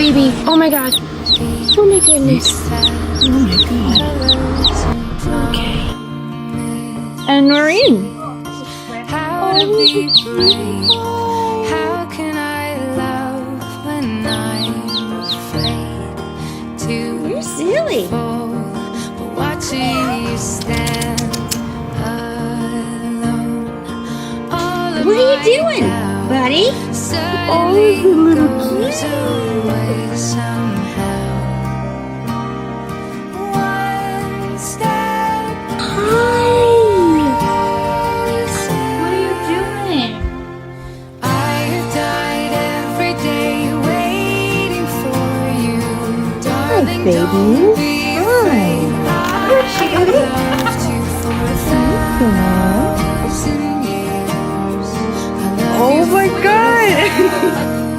baby. Oh my gosh. Oh my goodness. Oh my god. Okay. And Noreen. How to be brave? How can I love when I'm afraid to You're silly. fall? But watching you stand alone, all of What are my you doing, doubt buddy? suddenly goes away somehow. One step closer. What are you doing? I have died every day waiting for you, darling. baby. Don't be afraid. I have loved you for 1,000 years. I love Oh you my for god. your love.